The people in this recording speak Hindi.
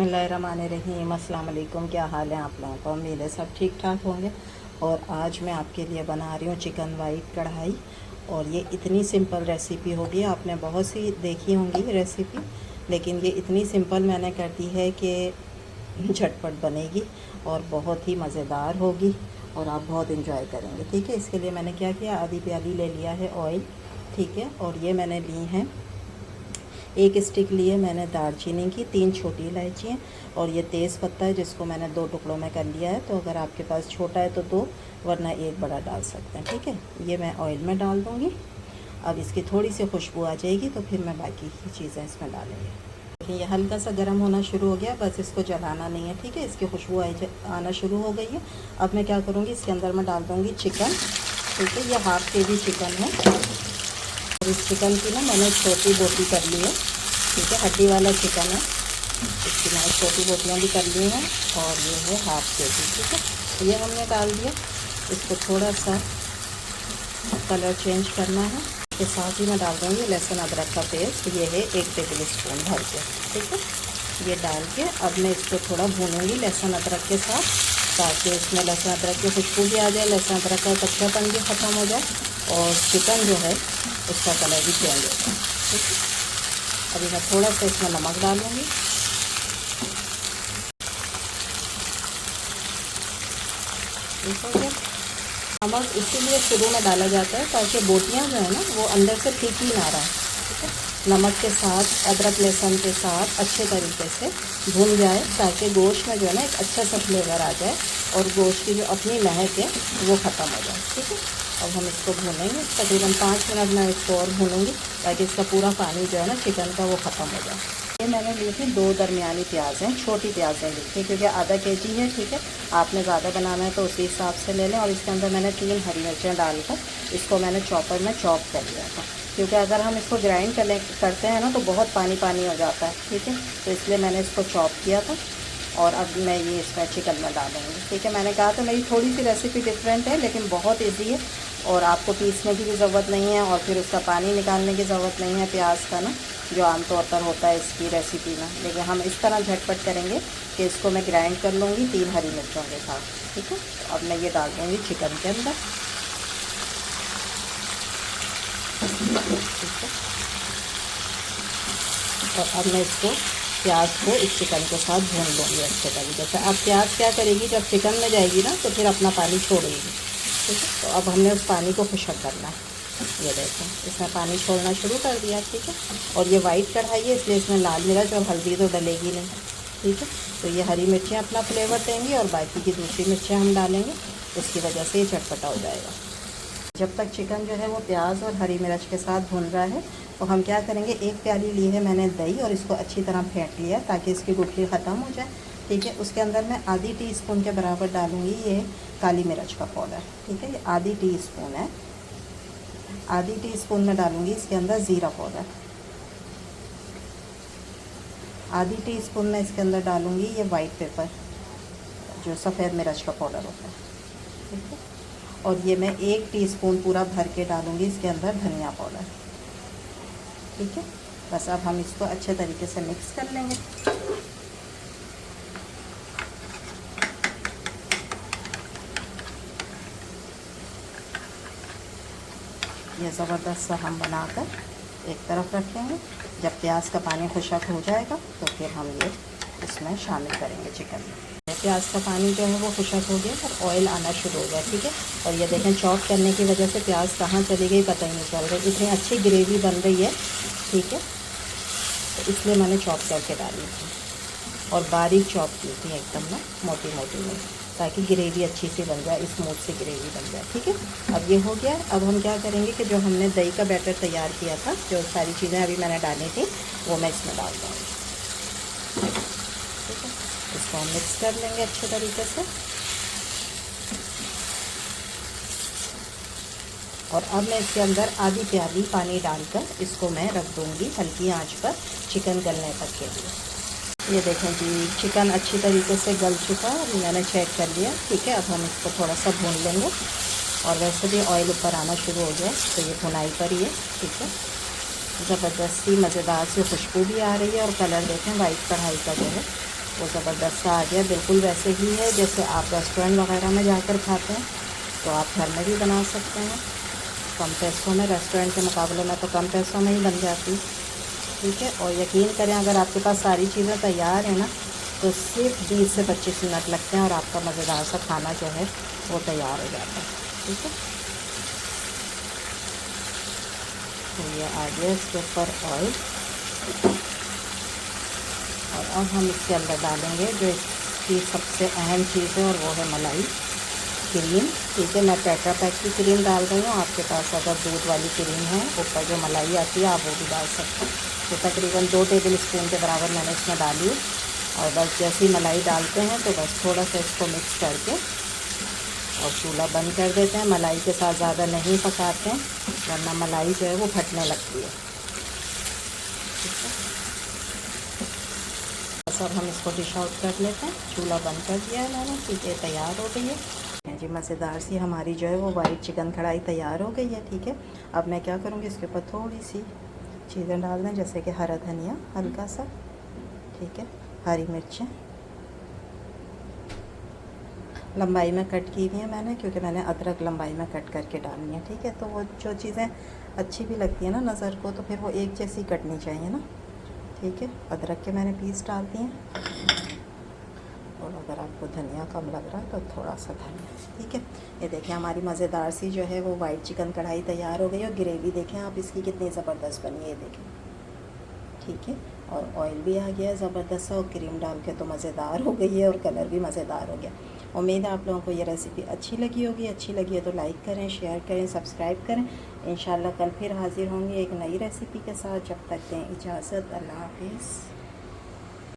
बिस्मिल्लाहिर्रहमानिर्रहीम। अस्सलाम वालेकुम। क्या हाल है आप लोगों का? उम्मीद है सब ठीक ठाक होंगे। और आज मैं आपके लिए बना रही हूँ चिकन वाइट कढ़ाई। और ये इतनी सिंपल रेसिपी होगी, आपने बहुत सी देखी होंगी रेसिपी, लेकिन ये इतनी सिंपल मैंने कर दी है कि झटपट बनेगी और बहुत ही मज़ेदार होगी और आप बहुत इंजॉय करेंगे। ठीक है, इसके लिए मैंने क्या किया, आधी प्याली ले लिया है ऑयल। ठीक है, और ये मैंने ली हैं एक स्टिक लिए मैंने दालचीनी की, 3 छोटी इलायचियाँ, और ये तेज़ पत्ता है जिसको मैंने 2 टुकड़ों में कर लिया है। तो अगर आपके पास छोटा है तो 2, वरना 1 बड़ा डाल सकते हैं। ठीक है, ये मैं ऑयल में डाल दूँगी। अब इसकी थोड़ी सी खुशबू आ जाएगी तो फिर मैं बाकी की चीज़ें इसमें डालेंगे। देखिए ये हल्का सा गर्म होना शुरू हो गया, बस इसको जलाना नहीं है। ठीक है, इसकी खुशबू आना शुरू हो गई है। अब मैं क्या करूँगी, इसके अंदर मैं डाल दूँगी चिकन। ठीक है, ये हाफ़ KG चिकन है और इस चिकन की ना मैंने छोटी बोटी कर ली है। ठीक है, हड्डी वाला चिकन है, इसकी मैंने छोटी बोटियाँ भी कर ली हैं और ये है हाफ़ KG। ठीक है, तो ये हमने डाल दिया। इसको थोड़ा सा कलर चेंज करना है। इसके साथ ही मैं डाल दूँगी लहसुन अदरक का पेस्ट, ये है 1 टेबल स्पून भर के। ठीक है, ये डाल के अब मैं इसको थोड़ा भूनूँगी लहसुन अदरक के साथ, ताकि इसमें लहसुन अदरक की खुशबू भी आ जाए, लहसुन अदरक का कच्चापन भी ख़त्म हो जाए और चिकन जो है उसका कलर भी चेंज हो जाए। ठीक है, अभी मैं थोड़ा सा इसमें नमक डालूँगी। ठीक हो गया। नमक इसीलिए शुरू में डाला जाता है ताकि बोटियाँ जो है ना वो अंदर से फीकी ना रहे। ठीक है, नमक के साथ अदरक लहसुन के साथ अच्छे तरीके से भून जाए, ताकि गोश्त में जो है ना एक अच्छा सा फ्लेवर आ जाए और गोश्त की जो अपनी महक है वो ख़त्म हो जाए। ठीक है, अब हम इसको भूनेंगे तकरीबन 5 मिनट में इसको और भूनूंगी, ताकि इसका पूरा पानी जो है ना चिकन का वो ख़त्म हो जाए। ये मैंने ली थी 2 दरमियानी प्याज हैं, छोटी प्याज़ें ली थी, क्योंकि आधा KG है। ठीक है, आपने ज़्यादा बनाना है तो उसी हिसाब से ले लें। और इसके अंदर मैंने 3 हरी मिर्चें डालकर इसको मैंने चॉपर में चॉप कर लिया था, क्योंकि अगर हम इसको ग्राइंड करते हैं ना तो बहुत पानी पानी हो जाता है। ठीक है, तो इसलिए मैंने इसको चॉप किया था और अब मैं ये इसमें चिकन में डालूँगी। ठीक है, मैंने कहा था मेरी थोड़ी सी रेसिपी डिफरेंट है, लेकिन बहुत ईजी है और आपको पीसने की भी ज़रूरत नहीं है और फिर उसका पानी निकालने की ज़रूरत नहीं है प्याज का ना, जो आमतौर पर होता है इसकी रेसिपी में। लेकिन हम इस तरह झटपट करेंगे कि इसको मैं ग्राइंड कर लूँगी 3 हरी मिर्चों के साथ। ठीक है, तो अब मैं ये डाल दूँगी चिकन के अंदर। ठीक है, और अब मैं इसको प्याज को इस चिकन के साथ भून लूँगी अच्छे तरीके से। अब प्याज क्या करेगी, जब चिकन में जाएगी ना तो फिर अपना पानी छोड़ेगी। ठीक है, तो अब हमने उस पानी को खुशक करना है। ये देखें, इसमें पानी छोड़ना शुरू कर दिया। ठीक है, और ये वाइट कढ़ाई है इसलिए इसमें लाल मिर्च और हल्दी तो डलेगी नहीं। ठीक है, तो ये हरी मिर्चें अपना फ्लेवर देंगी और बाकी की दूसरी मिर्चें हम डालेंगे, उसकी वजह से ये चटपटा हो जाएगा। जब तक चिकन जो है वो प्याज और हरी मिर्च के साथ भुन रहा है तो हम क्या करेंगे, 1 प्याली ली है मैंने दही और इसको अच्छी तरह फेंट लिया ताकि इसकी गुठली ख़त्म हो जाए। ठीक है, उसके अंदर मैं आधी टीस्पून के बराबर डालूँगी ये काली मिर्च का पाउडर। ठीक है, ये आधी टीस्पून है। आधी टीस्पून में डालूँगी इसके अंदर ज़ीरा पाउडर। आधी टीस्पून में इसके अंदर डालूँगी ये वाइट पेपर, जो सफ़ेद मिर्च का पाउडर होता है। ठीक है, और ये मैं 1 टीस्पून पूरा भर के डालूँगी इसके अंदर धनिया पाउडर। ठीक है, बस अब हम इसको अच्छे तरीके से मिक्स कर लेंगे। ये ज़बरदस्त सा हम बनाकर एक तरफ रखेंगे। जब प्याज का पानी खुशक हो जाएगा तो फिर हम ये इसमें शामिल करेंगे चिकन में। प्याज का पानी जो है वो खुशक हो गया और ऑयल आना शुरू हो गया। ठीक है, और ये देखें चॉप करने की वजह से प्याज कहाँ चली गई पता ही नहीं चल रहा, इतनी अच्छी ग्रेवी बन रही है। ठीक है, तो इसलिए मैंने चॉप करके डाली थी और बारीक चॉप की थी एकदम ना, मोटी मोटी में, ताकि ग्रेवी अच्छी सी बन जाए, स्मूथ सी ग्रेवी बन जाए। ठीक है, अब ये हो गया। अब हम क्या करेंगे कि जो हमने दही का बैटर तैयार किया था, जो सारी चीज़ें अभी मैंने डाली थी वो मैं इसमें डाल दूँगी। ठीक है, इसको हम मिक्स कर लेंगे अच्छे तरीके से। और अब मैं इसके अंदर आधी प्याली पानी डालकर इसको मैं रख दूँगी हल्की आंच पर चिकन गलने तक के लिए। ये देखें जी, चिकन अच्छी तरीके से गल चुका है, मैंने चेक कर लिया। ठीक है, अब हम इसको थोड़ा सा भून लेंगे और वैसे भी ऑयल ऊपर आना शुरू हो गया तो ये भुनाई पर ही है। ठीक है, ज़बरदस्ती मज़ेदार सी खुशबू भी आ रही है और कलर देखें वाइट कढ़ाई का जो है वो ज़बरदस्त सा आ गया, बिल्कुल वैसे ही है जैसे आप रेस्टोरेंट वगैरह में जाकर खाते हैं। तो आप घर में भी बना सकते हैं कम पैसों में, रेस्टोरेंट के मुकाबले में तो कम पैसों में ही बन जाती, ठीक है। और यकीन करें अगर आपके पास सारी चीज़ें तैयार हैं ना, तो सिर्फ 20 से 25 मिनट लगते हैं और आपका मज़ेदार सा खाना जो है वो तैयार हो जाता है, ठीक है। तो ये आ गया इसके ऊपर ऑयल, और अब हम इसके अंदर डालेंगे जो इसकी सबसे अहम चीज़ है, और वो है मलाई क्रीम, ठीक है। मैं टेट्रा पैक की क्रीम डाल रही हूँ, आपके पास अगर दूध वाली क्रीम है ऊपर जो मलाई आती है आप वो भी डाल सकते हैं। तो तकरीबन 2 टेबल स्पून के बराबर मैंने इसमें डाली है, और बस जैसे ही मलाई डालते हैं तो बस थोड़ा सा इसको मिक्स करके और चूल्हा बंद कर देते हैं। मलाई के साथ ज़्यादा नहीं पकाते हैं वरना मलाई जो है वो फटने लगती है, ठीक है। बस अब हम इसको डिश आउट कर लेते हैं, चूल्हा बंद कर दिया है मैंने, ठीक है, तैयार हो गई है जी। मज़ेदार सी हमारी जो है वो वाइट चिकन कढ़ाई तैयार हो गई है, ठीक है। अब मैं क्या करूँगी, इसके ऊपर थोड़ी सी चीज़ें डाल दें, जैसे कि हरा धनिया हल्का सा, ठीक है, हरी मिर्चें लंबाई में कट की हुई है मैंने, क्योंकि मैंने अदरक लंबाई में कट करके डालनी है, ठीक है। तो वो जो चीज़ें अच्छी भी लगती है ना नज़र को, तो फिर वो एक जैसी कटनी चाहिए ना, ठीक है। अदरक के मैंने पीस डाल दिए हैं, और अगर आपको धनिया कम लग रहा है तो थोड़ा सा धनिया, ठीक है। ये देखें हमारी मज़ेदार सी जो है वो वाइट चिकन कढ़ाई तैयार हो गई, और ग्रेवी देखें आप इसकी कितनी ज़बरदस्त बनी है, ये देखें, ठीक है। और ऑयल भी आ गया है ज़बरदस्त सा, और क्रीम डाल के तो मज़ेदार हो गई है, और कलर भी मज़ेदार हो गया। उम्मीद है आप लोगों को ये रेसिपी अच्छी लगी होगी। अच्छी लगी है तो लाइक करें, शेयर करें, सब्सक्राइब करें। इंशाल्लाह कल फिर हाज़िर होंगे एक नई रेसिपी के साथ। जब तक दें इजाज़त, अल्लाह हाफिज़।